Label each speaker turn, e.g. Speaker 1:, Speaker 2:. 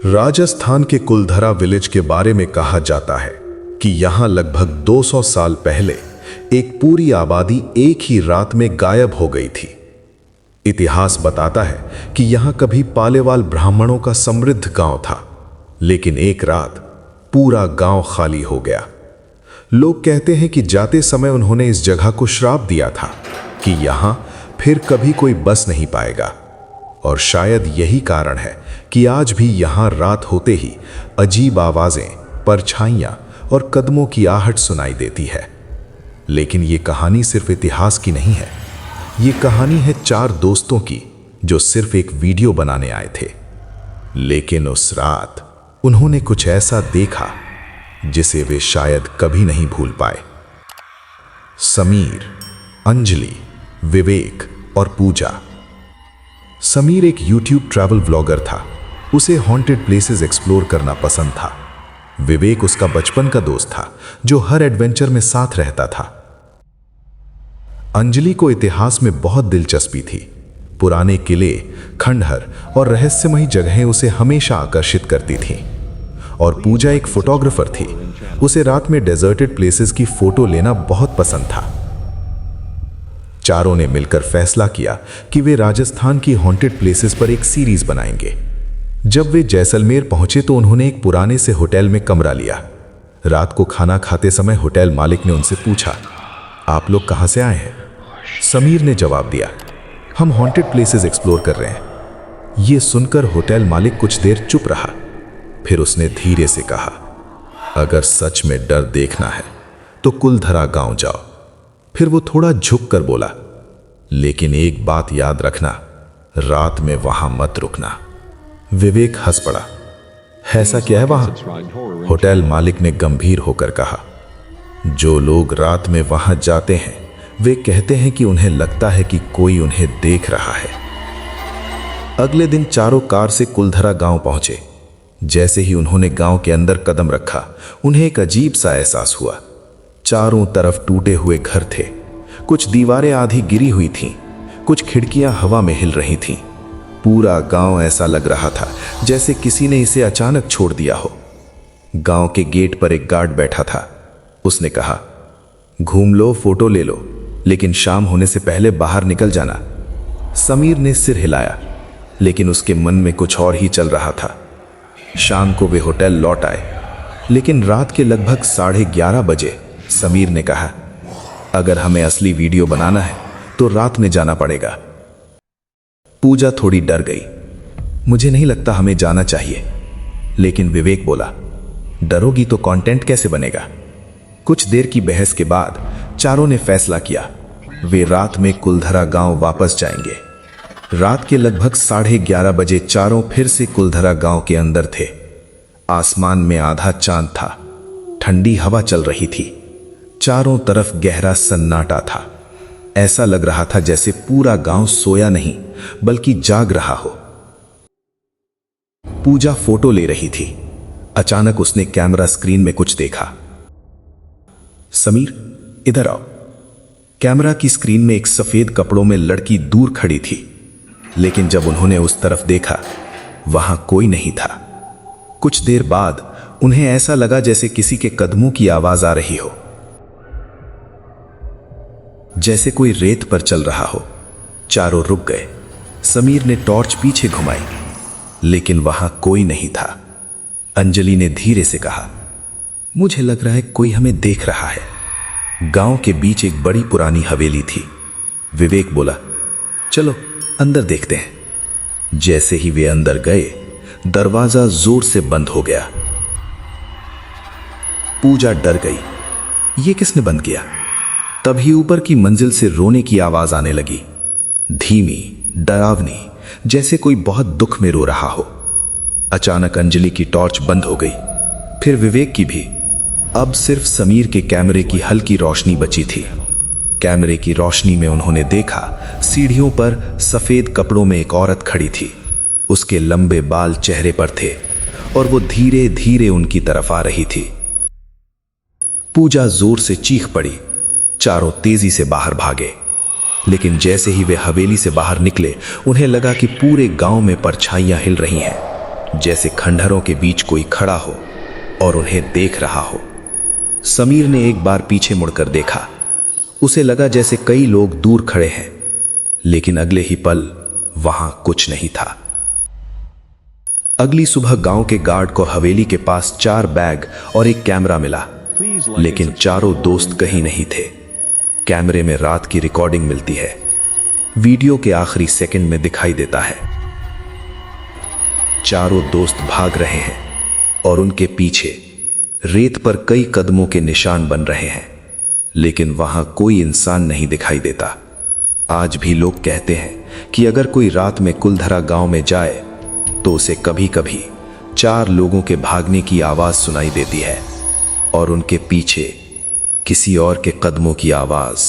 Speaker 1: राजस्थान के कुलधरा विलेज के बारे में कहा जाता है कि यहां लगभग 200 साल पहले एक पूरी आबादी एक ही रात में गायब हो गई थी। इतिहास बताता है कि यहां कभी पालेवाल ब्राह्मणों का समृद्ध गांव था, लेकिन एक रात पूरा गांव खाली हो गया। लोग कहते हैं कि जाते समय उन्होंने इस जगह को श्राप दिया था कि यहां फिर कभी कोई बस नहीं पाएगा, और शायद यही कारण है कि आज भी यहां रात होते ही अजीब आवाजें, परछाइयां और कदमों की आहट सुनाई देती है। लेकिन ये कहानी सिर्फ इतिहास की नहीं है। ये कहानी है 4 दोस्तों की जो सिर्फ एक वीडियो बनाने आए थे, लेकिन उस रात उन्होंने कुछ ऐसा देखा जिसे वे शायद कभी नहीं भूल पाए। समीर, अंजलि, विवेक और पूजा। समीर एक YouTube ट्रैवल व्लॉगर था। उसे हॉन्टेड प्लेसेस एक्सप्लोर करना पसंद था। विवेक उसका बचपन का दोस्त था जो हर एडवेंचर में साथ रहता था। अंजलि को इतिहास में बहुत दिलचस्पी थी। पुराने किले, खंडहर और रहस्यमयी जगहें उसे हमेशा आकर्षित करती थीं। और पूजा एक फोटोग्राफर थी। उसे रात में डेजर्टेड प्लेसेस की फोटो लेना बहुत पसंद था। चारों ने मिलकर फैसला किया कि वे राजस्थान की हॉन्टेड प्लेसेस पर एक सीरीज बनाएंगे। जब वे जैसलमेर पहुंचे तो उन्होंने एक पुराने से होटल में कमरा लिया। रात को खाना खाते समय होटल मालिक ने उनसे पूछा, आप लोग कहां से आए हैं? समीर ने जवाब दिया, हम हॉन्टेड प्लेसेस एक्सप्लोर कर रहे हैं। यह सुनकर होटल मालिक कुछ देर चुप रहा। फिर उसने धीरे से कहा, अगर सच में डर देखना है तो कुलधरा गांव जाओ। फिर वो थोड़ा झुक कर बोला, लेकिन एक बात याद रखना, रात में वहां मत रुकना। विवेक हंस पड़ा, ऐसा क्या है वहां? होटल मालिक ने गंभीर होकर कहा, जो लोग रात में वहां जाते हैं वे कहते हैं कि उन्हें लगता है कि कोई उन्हें देख रहा है। अगले दिन चारों कार से कुलधरा गांव पहुंचे। जैसे ही उन्होंने गांव के अंदर कदम रखा, उन्हें एक अजीब सा एहसास हुआ। चारों तरफ टूटे हुए घर थे। कुछ दीवारें आधी गिरी हुई थीं, कुछ खिड़कियां हवा में हिल रही थीं। पूरा गांव ऐसा लग रहा था जैसे किसी ने इसे अचानक छोड़ दिया हो। गांव के गेट पर एक गार्ड बैठा था। उसने कहा, घूम लो, फोटो ले लो, लेकिन शाम होने से पहले बाहर निकल जाना। समीर ने सिर हिलाया, लेकिन उसके मन में कुछ और ही चल रहा था। शाम को वे होटल लौट आए, लेकिन रात के लगभग 11:30 बजे समीर ने कहा, अगर हमें असली वीडियो बनाना है तो रात में जाना पड़ेगा। पूजा थोड़ी डर गई, मुझे नहीं लगता हमें जाना चाहिए। लेकिन विवेक बोला, डरोगी तो कंटेंट कैसे बनेगा? कुछ देर की बहस के बाद चारों ने फैसला किया, वे रात में कुलधरा गांव वापस जाएंगे। रात के लगभग 11:30 बजे चारों फिर से कुलधरा गांव के अंदर थे। आसमान में आधा चांद था। ठंडी हवा चल रही थी। चारों तरफ गहरा सन्नाटा था। ऐसा लग रहा था जैसे पूरा गांव सोया नहीं बल्कि जाग रहा हो। पूजा फोटो ले रही थी। अचानक उसने कैमरा स्क्रीन में कुछ देखा। समीर, इधर आओ। कैमरा की स्क्रीन में एक सफेद कपड़ों में लड़की दूर खड़ी थी, लेकिन जब उन्होंने उस तरफ देखा, वहां कोई नहीं था। कुछ देर बाद उन्हें ऐसा लगा जैसे किसी के कदमों की आवाज आ रही हो, जैसे कोई रेत पर चल रहा हो। चारों रुक गए। समीर ने टॉर्च पीछे घुमाई, लेकिन वहां कोई नहीं था। अंजलि ने धीरे से कहा, मुझे लग रहा है कोई हमें देख रहा है। गांव के बीच एक बड़ी पुरानी हवेली थी। विवेक बोला, चलो अंदर देखते हैं। जैसे ही वे अंदर गए, दरवाजा जोर से बंद हो गया। पूजा डर गई, ये किसने बंद किया? तभी ऊपर की मंजिल से रोने की आवाज आने लगी, धीमी, डरावनी, जैसे कोई बहुत दुख में रो रहा हो। अचानक अंजलि की टॉर्च बंद हो गई, फिर विवेक की भी। अब सिर्फ समीर के कैमरे की हल्की रोशनी बची थी। कैमरे की रोशनी में उन्होंने देखा, सीढ़ियों पर सफेद कपड़ों में एक औरत खड़ी थी। उसके लंबे बाल चेहरे पर थे और वो धीरे धीरे उनकी तरफ आ रही थी। पूजा जोर से चीख पड़ी। चारों तेजी से बाहर भागे, लेकिन जैसे ही वे हवेली से बाहर निकले, उन्हें लगा कि पूरे गांव में परछाइयां हिल रही हैं।
Speaker 2: जैसे खंडहरों के बीच कोई खड़ा हो और उन्हें देख रहा हो। समीर ने एक बार पीछे मुड़कर देखा। उसे लगा जैसे कई लोग दूर खड़े हैं, लेकिन अगले ही पल वहां कुछ नहीं था। अगली सुबह गांव के गार्ड को हवेली के पास 4 बैग और एक कैमरा मिला, लेकिन चारों दोस्त कहीं नहीं थे। कैमरे में रात की रिकॉर्डिंग मिलती है। वीडियो के आखिरी सेकंड में दिखाई देता है चारों दोस्त भाग रहे हैं और उनके पीछे रेत पर कई कदमों के निशान बन रहे हैं, लेकिन वहां कोई इंसान नहीं दिखाई देता। आज भी लोग कहते हैं कि अगर कोई रात में कुलधरा गांव में जाए तो उसे कभी कभी 4 लोगों के भागने की आवाज सुनाई देती है और उनके पीछे किसी और के कदमों की आवाज।